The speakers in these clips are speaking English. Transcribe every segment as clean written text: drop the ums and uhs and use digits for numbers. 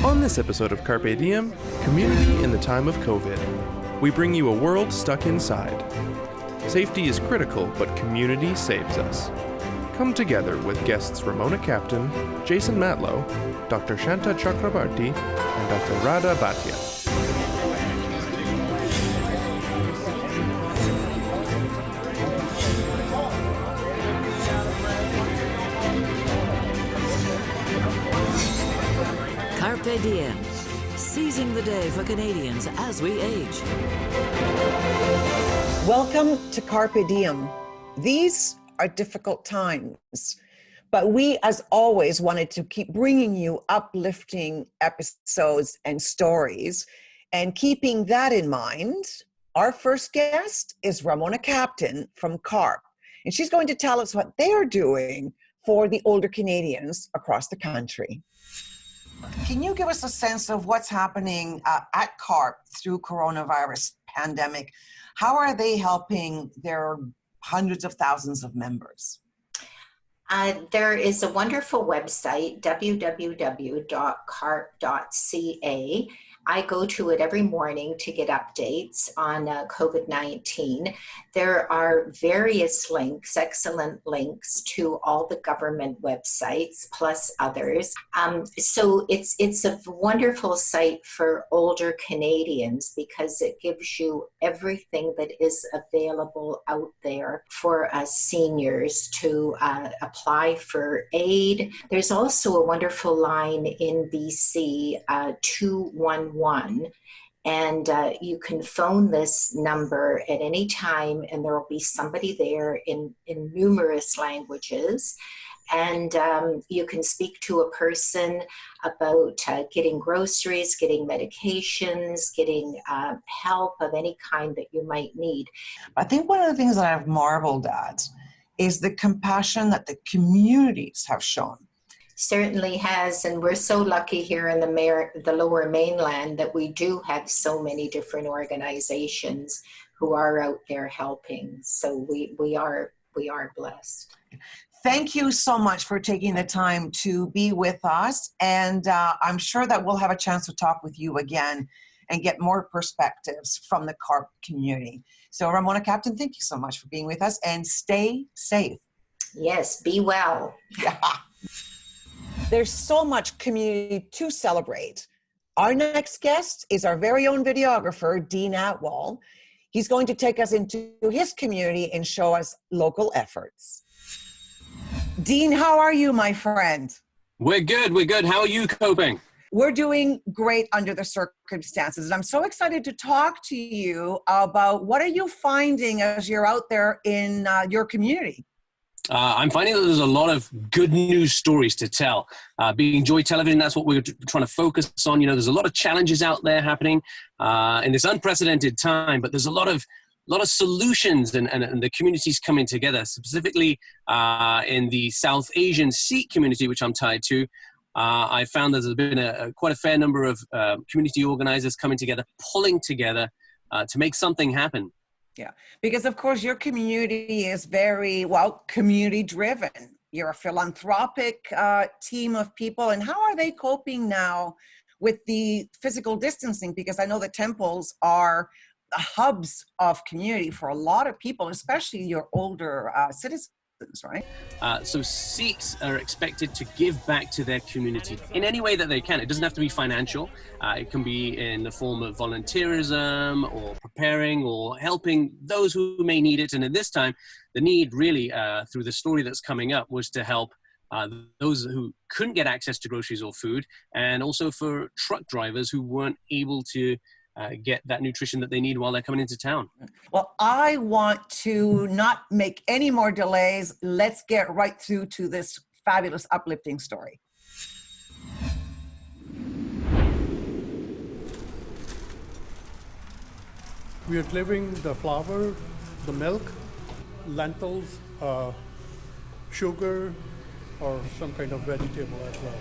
On this episode of Carpe Diem, Community in the Time of COVID, we bring you a world stuck inside. Safety is critical, but community saves us. Come together with guests Ramona Captain, Jason Matlow, Dr. Shanta Chakrabarti, and Dr. Radha Bhatia. Carpe diem, seizing the day for Canadians as we age. Welcome to Carpe Diem. These are difficult times, but we, as always, wanted to keep bringing you uplifting episodes and stories. And keeping that in mind, our first guest is Ramona Captain from Carpe, and she's going to tell us what they are doing for the older Canadians across the country. Can you give us a sense of what's happening at Carpe through coronavirus pandemic? How are they helping their hundreds of thousands of members? There is a wonderful website, www.carpe.ca. I go to it every morning to get updates on COVID-19. There are various links, excellent links to all the government websites, plus others. So it's a wonderful site for older Canadians because it gives you everything that is available out there for us seniors to apply for aid. There's also a wonderful line in BC, 211. And you can phone this number at any time and there will be somebody there in numerous languages. And you can speak to a person about getting groceries, getting medications, getting help of any kind that you might need. I think one of the things that I've marveled at is the compassion that the communities have shown. Certainly has, and we're so lucky here in the Lower Mainland that we do have so many different organizations who are out there helping. So we are blessed. Thank you so much for taking the time to be with us, and I'm sure that we'll have a chance to talk with you again and get more perspectives from the Carpe community. So Ramona Captain, thank you so much for being with us, and stay safe. Yes, be well. There's so much community to celebrate. Our next guest is our very own videographer, Dean Atwall. He's going to take us into his community and show us local efforts. Dean, how are you, my friend? We're good. How are you coping? We're doing great under the circumstances. And I'm so excited to talk to you about what are you finding as you're out there in your community? I'm finding that there's a lot of good news stories to tell. Being Joy Television, that's what we're trying to focus on. You know, there's a lot of challenges out there happening in this unprecedented time, but there's a lot of solutions and the communities coming together, specifically in the South Asian Sikh community, which I'm tied to. I found there's been quite a fair number of community organizers coming together, pulling together to make something happen. Yeah, because of course your community is very, community driven. You're a philanthropic team of people. And how are they coping now with the physical distancing? Because I know the temples are the hubs of community for a lot of people, especially your older citizens, right? So Sikhs are expected to give back to their community in any way that they can. It doesn't have to be financial. It can be in the form of volunteerism or preparing or helping those who may need it. And at this time, the need really, through the story that's coming up, was to help those who couldn't get access to groceries or food, and also for truck drivers who weren't able to get that nutrition that they need while they're coming into town. Well, I want to not make any more delays. Let's get right through to this fabulous, uplifting story. We are delivering the flour, the milk, lentils, sugar, or some kind of vegetable as well.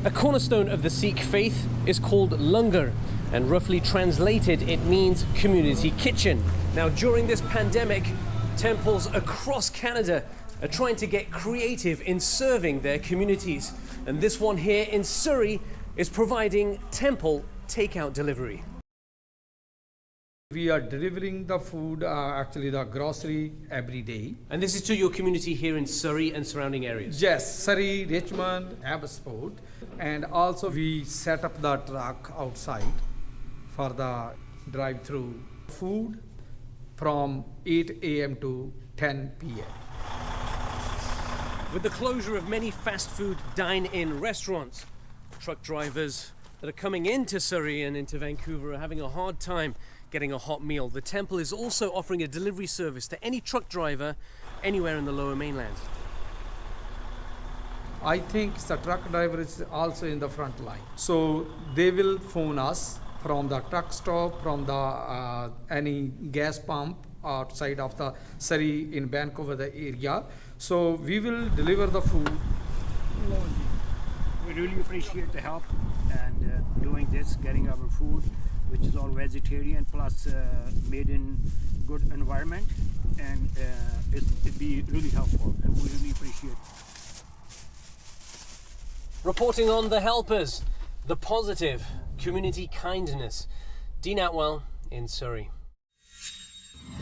A cornerstone of the Sikh faith is called langar, and roughly translated, it means community kitchen. Now, during this pandemic, temples across Canada are trying to get creative in serving their communities. And this one here in Surrey is providing temple takeout delivery. We are delivering the food, actually the grocery every day. And this is to your community here in Surrey and surrounding areas? Yes, Surrey, Richmond, Abbotsford. And also we set up the truck outside for the drive-through food from 8 a.m. to 10 p.m. With the closure of many fast food dine-in restaurants, truck drivers that are coming into Surrey and into Vancouver are having a hard time getting a hot meal. The temple is also offering a delivery service to any truck driver anywhere in the Lower Mainland. I think the truck driver is also in the front line. So they will phone us from the truck stop, from the any gas pump outside of the Surrey in Vancouver the area. So we will deliver the food. We really appreciate the help and doing this, getting our food, which is all vegetarian plus made in good environment, and it'd be really helpful, and we really appreciate it. Reporting on the helpers, the positive, community kindness. Dean Atwell in Surrey.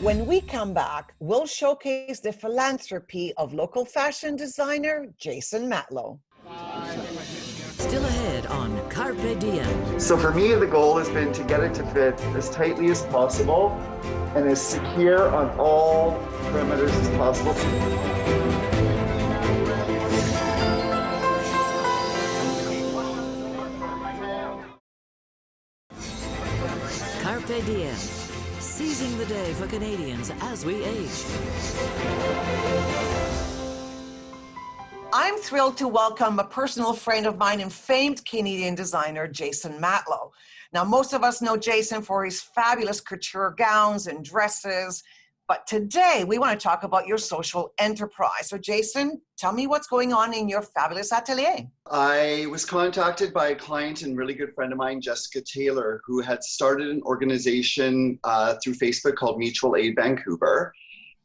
When we come back, we'll showcase the philanthropy of local fashion designer Jason Matlow. Still ahead on Carpe Diem. So for me, the goal has been to get it to fit as tightly as possible and as secure on all perimeters as possible. Carpe Diem. Seizing the day for Canadians as we age. I'm thrilled to welcome a personal friend of mine and famed Canadian designer, Jason Matlow. Now, most of us know Jason for his fabulous couture gowns and dresses, but today we want to talk about your social enterprise. So Jason, tell me what's going on in your fabulous atelier. I was contacted by a client and really good friend of mine, Jessica Taylor, who had started an organization through Facebook called Mutual Aid Vancouver.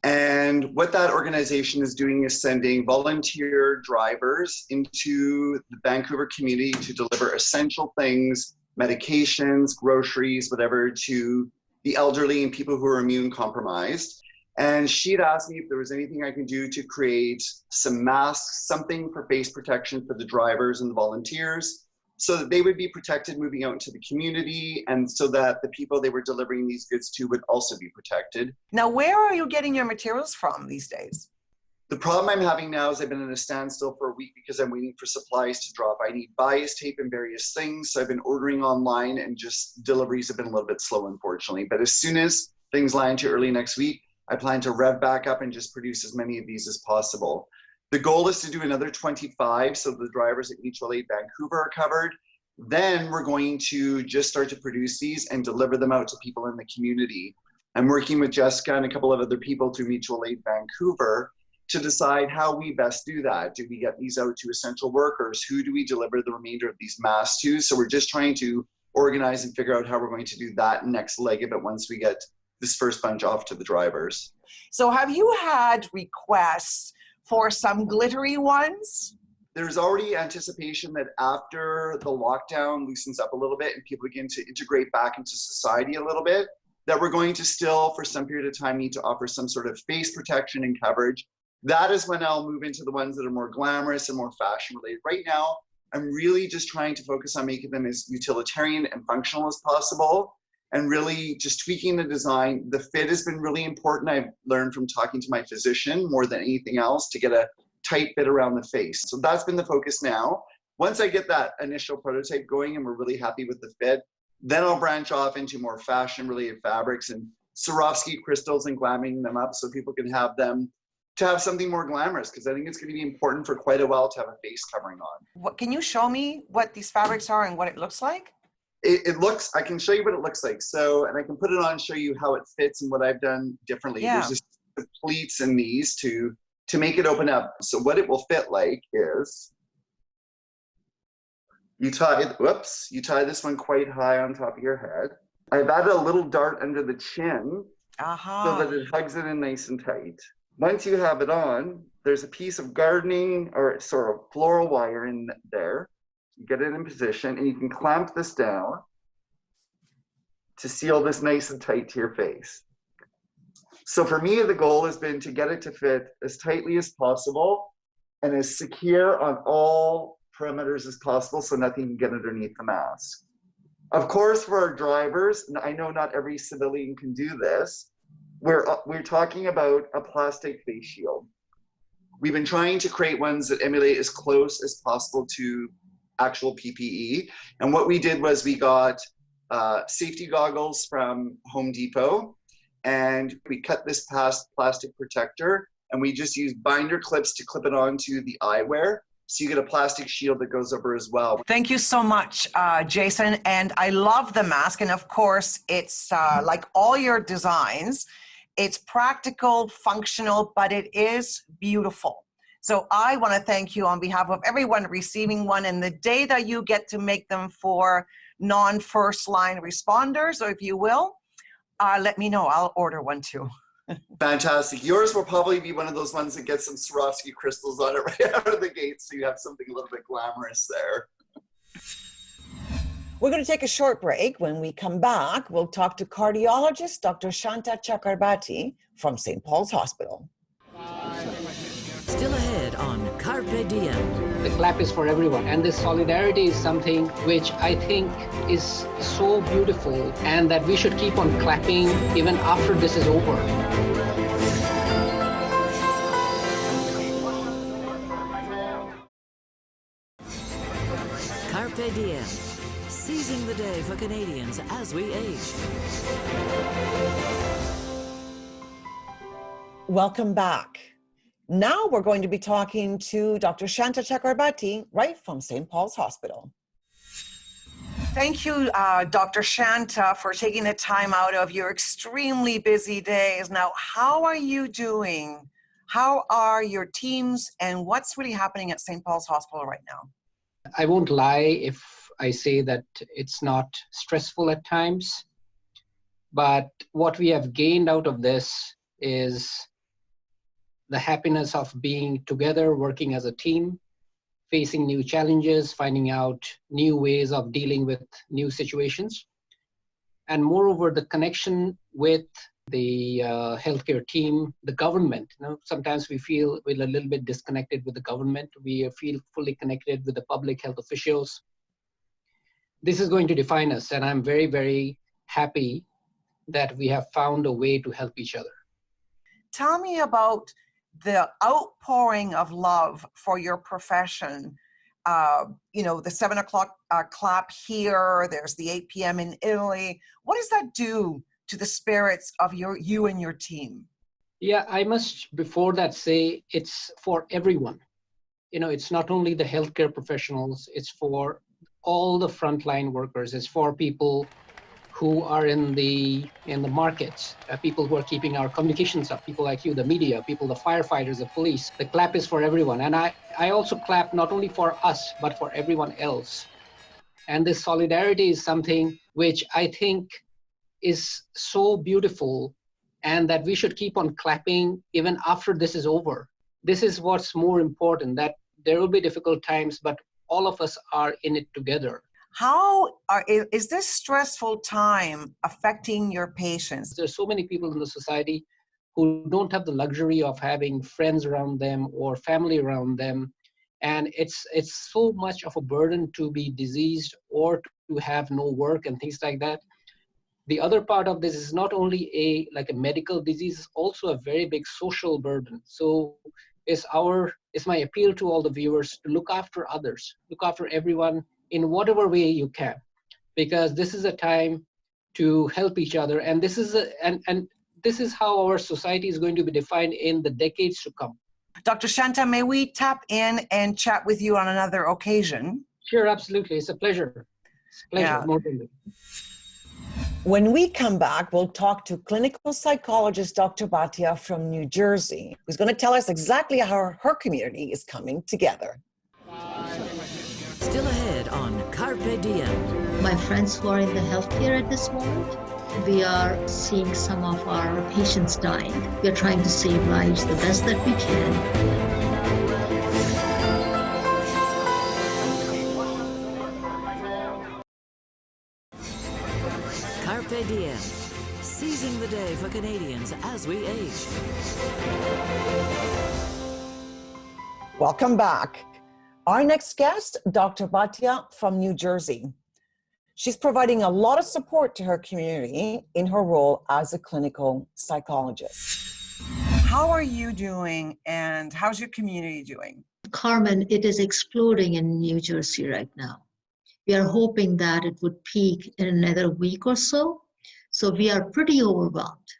And what that organization is doing is sending volunteer drivers into the Vancouver community to deliver essential things, medications, groceries, whatever, to the elderly and people who are immune compromised. And she'd asked me if there was anything I could do to create some masks, something for face protection for the drivers and the volunteers, so that they would be protected moving out into the community, and so that the people they were delivering these goods to would also be protected. Now, where are you getting your materials from these days? The problem I'm having now is I've been in a standstill for a week because I'm waiting for supplies to drop. I need bias tape and various things, so I've been ordering online, and just deliveries have been a little bit slow, unfortunately. But as soon as things land to early next week, I plan to rev back up and just produce as many of these as possible. The goal is to do another 25 so the drivers at Mutual Aid Vancouver are covered. Then we're going to just start to produce these and deliver them out to people in the community. I'm working with Jessica and a couple of other people through Mutual Aid Vancouver to decide how we best do that. Do we get these out to essential workers? Who do we deliver the remainder of these masks to? So we're just trying to organize and figure out how we're going to do that next leg of it once we get this first bunch off to the drivers. So have you had requests for some glittery ones? There's already anticipation that after the lockdown loosens up a little bit and people begin to integrate back into society a little bit, that we're going to still, for some period of time, need to offer some sort of face protection and coverage. That is when I'll move into the ones that are more glamorous and more fashion related. Right now, I'm really just trying to focus on making them as utilitarian and functional as possible, and really just tweaking the design. The fit has been really important. I've learned from talking to my physician more than anything else to get a tight fit around the face. So that's been the focus now. Once I get that initial prototype going and we're really happy with the fit, then I'll branch off into more fashion related fabrics and Swarovski crystals and glamming them up so people can have them to have something more glamorous, because I think it's going to be important for quite a while to have a face covering on. What, can you show me what these fabrics are and what it looks like? It looks, I can show you what it looks like. So, and I can put it on and show you how it fits and what I've done differently. Yeah. There's just the pleats in these to make it open up. So what it will fit like is, you tie this one quite high on top of your head. I've added a little dart under the chin so that it hugs it in nice and tight. Once you have it on, there's a piece of gardening or sort of floral wire in there. You get it in position and you can clamp this down to seal this nice and tight to your face. So for me, the goal has been to get it to fit as tightly as possible and as secure on all perimeters as possible so nothing can get underneath the mask. Of course, for our drivers, and I know not every civilian can do this, we're talking about a plastic face shield. We've been trying to create ones that emulate as close as possible to actual PPE. And what we did was we got safety goggles from Home Depot, and we cut this plastic protector, and we just use binder clips to clip it onto the eyewear. So you get a plastic shield that goes over as well. Thank you so much, Jason. And I love the mask. And of course, it's like all your designs, it's practical, functional, but it is beautiful. So I want to thank you on behalf of everyone receiving one. And the day that you get to make them for non-first line responders, or if you will, let me know. I'll order one too. Fantastic. Yours will probably be one of those ones that gets some Swarovski crystals on it right out of the gate, so you have something a little bit glamorous there. We're going to take a short break. When we come back, we'll talk to cardiologist Dr. Shanta Chakrabarti from St. Paul's Hospital. Still ahead on Carpe Diem. The clap is for everyone, and this solidarity is something which I think is so beautiful, and that we should keep on clapping even after this is over. Carpe Diem. Seizing the day for Canadians as we age. Welcome back. Now we're going to be talking to Dr. Shanta Chakrabarti, right from St. Paul's Hospital. Thank you, Dr. Shanta, for taking the time out of your extremely busy days. Now, how are you doing? How are your teams, and what's really happening at St. Paul's Hospital right now? I won't lie if I say that it's not stressful at times, but what we have gained out of this is the happiness of being together, working as a team, facing new challenges, finding out new ways of dealing with new situations. And moreover, the connection with the healthcare team, the government. You know, sometimes we feel we're a little bit disconnected with the government. We feel fully connected with the public health officials. This is going to define us, and I'm very, very happy that we have found a way to help each other. Tell me about the outpouring of love for your profession. You know, the 7 o'clock clap here, there's the 8 p.m. in Italy. What does that do to the spirits of you and your team? Yeah, I must before that say it's for everyone. You know, it's not only the healthcare professionals, it's for all the frontline workers. It's for people who are in the markets, people who are keeping our communications up, people like you, the media, people, the firefighters, the police. The clap is for everyone. And I also clap not only for us, but for everyone else. And this solidarity is something which I think is so beautiful, and that we should keep on clapping even after this is over. This is what's more important, that there will be difficult times, but all of us are in it together. Is this stressful time affecting your patients? There's so many people in the society who don't have the luxury of having friends around them or family around them. And it's so much of a burden to be diseased or to have no work and things like that. The other part of this is not only a medical disease, it's also a very big social burden. So it's my appeal to all the viewers to look after others, look after everyone in whatever way you can, because this is a time to help each other, and this is how our society is going to be defined in the decades to come. Dr. Shanta, may we tap in and chat with you on another occasion? Sure, absolutely. It's a pleasure. It's a pleasure. Yeah. More than that. When we come back, we'll talk to clinical psychologist Dr. Bhatia from New Jersey, who's going to tell us exactly how her community is coming together. Still ahead on Carpe Diem. My friends who are in the healthcare at this moment, We are seeing some of our patients dying. We are trying to save lives the best that we can. Carpe diem, seizing the day for Canadians as we age. Welcome back. Our next guest, Dr. Bhatia from New Jersey. She's providing a lot of support to her community in her role as a clinical psychologist. How are you doing and how's your community doing? Carmen, it is exploding in New Jersey right now. We are hoping that it would peak in another week or so. So we are pretty overwhelmed.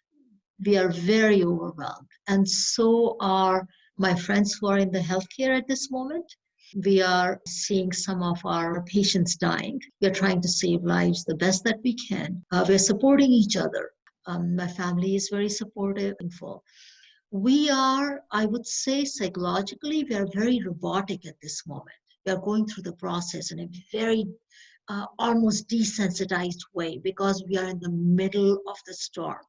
We are very overwhelmed. And so are my friends who are in the healthcare at this moment. We are seeing some of our patients dying. We are trying to save lives the best that we can. We're supporting each other. My family is very supportive and full. We are, I would say psychologically, we are very robotic at this moment. We are going through the process in a very almost desensitized way because we are in the middle of the storm.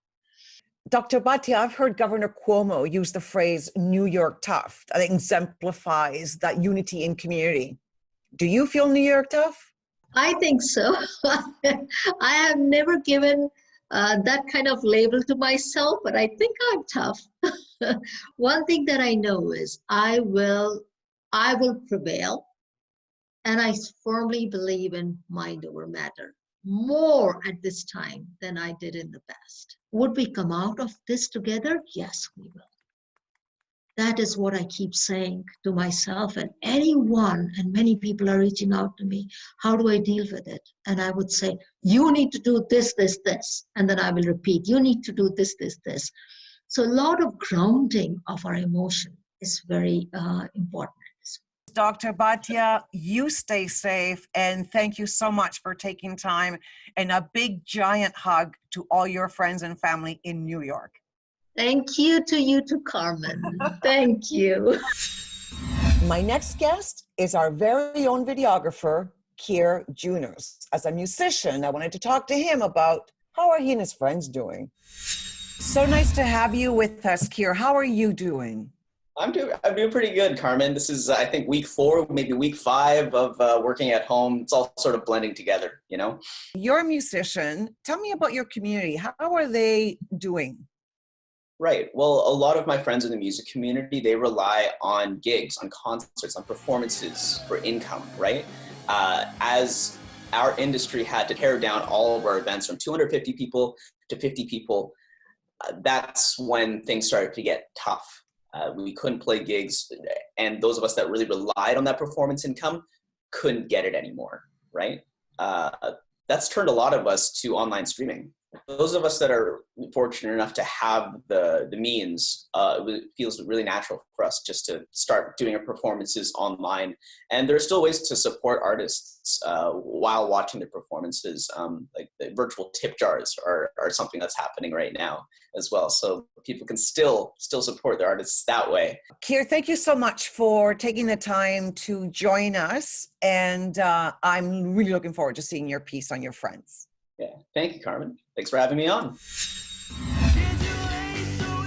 Dr. Bhatia, I've heard Governor Cuomo use the phrase New York tough. That exemplifies that unity in community. Do you feel New York tough? I think so. I have never given that kind of label to myself, but I think I'm tough. One thing that I know is I will prevail. And I firmly believe in mind over matter more at this time than I did in the past. Would we come out of this together? Yes, we will. That is what I keep saying to myself and anyone, and many people are reaching out to me. How do I deal with it? And I would say, you need to do this, this, this. And then I will repeat, you need to do this, this, this. So a lot of grounding of our emotion is very important. Dr. Bhatia, you stay safe, and thank you so much for taking time, and a big giant hug to all your friends and family in New York. Thank you to you too, Carmen. Thank you. My next guest is our very own videographer, Keir Juners. As a musician, I wanted to talk to him about how are he and his friends doing. So nice to have you with us, Keir. How are you doing? I'm doing pretty good, Carmen. This is, I think, week 4, maybe week 5 of working at home. It's all sort of blending together, you know? You're a musician. Tell me about your community. How are they doing? Right. Well, a lot of my friends in the music community, they rely on gigs, on concerts, on performances for income, right? As our industry had to tear down all of our events from 250 people to 50 people, that's when things started to get tough. We couldn't play gigs, and those of us that really relied on that performance income couldn't get it anymore, right? That's turned a lot of us to online streaming. Those of us that are fortunate enough to have the means, it feels really natural for us just to start doing our performances online. And there are still ways to support artists while watching their performances. Like the virtual tip jars are something that's happening right now as well. So people can still support their artists that way. Keir, thank you so much for taking the time to join us. And I'm really looking forward to seeing your piece on your friends. Yeah, thank you, Carmen. Thanks for having me on.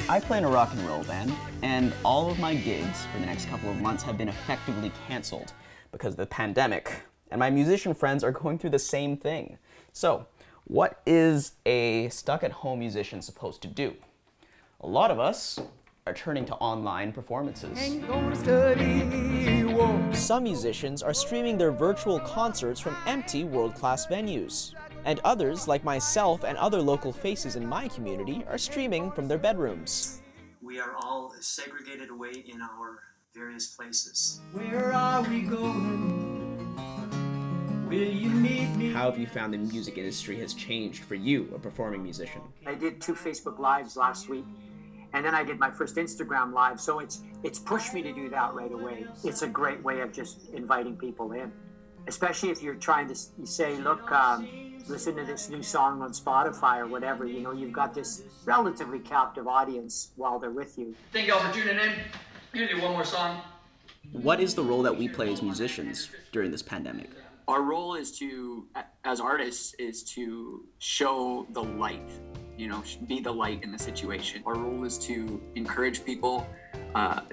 I play in a rock and roll band, and all of my gigs for the next couple of months have been effectively canceled because of the pandemic, and my musician friends are going through the same thing. So, what is a stuck-at-home musician supposed to do? A lot of us are turning to online performances. Some musicians are streaming their virtual concerts from empty world-class venues. And others, like myself and other local faces in my community, are streaming from their bedrooms. We are all segregated away in our various places. Where are we going? Will you meet me? How have you found the music industry has changed for you, a performing musician? I did 2 Facebook Lives last week, and then I did my first Instagram Live, so it's pushed me to do that right away. It's a great way of just inviting people in, especially if you're trying to say, look, listen to this new song on Spotify or whatever. You know, you've got this relatively captive audience while they're with you. Thank y'all for tuning in. I'm gonna do one more song. What is the role that we play as musicians during this pandemic? Our role is to as artists is to show the light, be the light in the situation. Our role is to encourage people,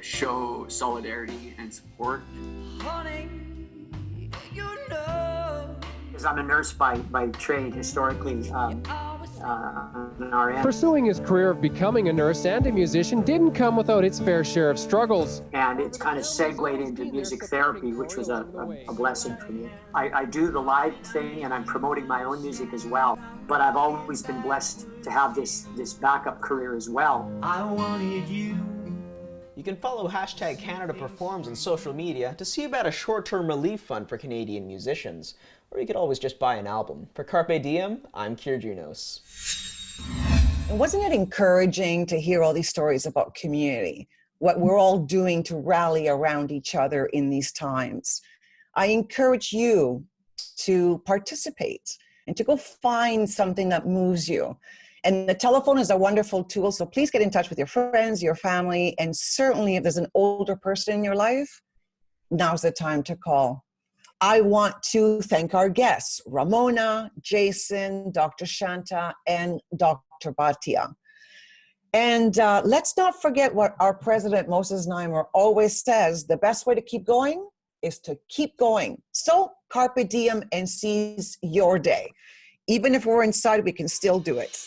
show solidarity and support. Honey, because I'm a nurse by trade, historically, on our end. Pursuing his career of becoming a nurse and a musician didn't come without its fair share of struggles. And it's kind of segued into music therapy, which was a blessing for me. I do the live thing, and I'm promoting my own music as well. But I've always been blessed to have this backup career as well. I wanted you. You can follow #CanadaPerforms on social media to see about a short-term relief fund for Canadian musicians, or you could always just buy an album. For Carpe Diem, I'm Kirjunos. And wasn't it encouraging to hear all these stories about community, what we're all doing to rally around each other in these times? I encourage you to participate and to go find something that moves you. And the telephone is a wonderful tool, so please get in touch with your friends, your family, and certainly if there's an older person in your life, now's the time to call. I want to thank our guests, Ramona, Jason, Dr. Shanta, and Dr. Bhatia. And let's not forget what our president, Moses Naimer, always says, the best way to keep going is to keep going. So carpe diem and seize your day. Even if we're inside, we can still do it.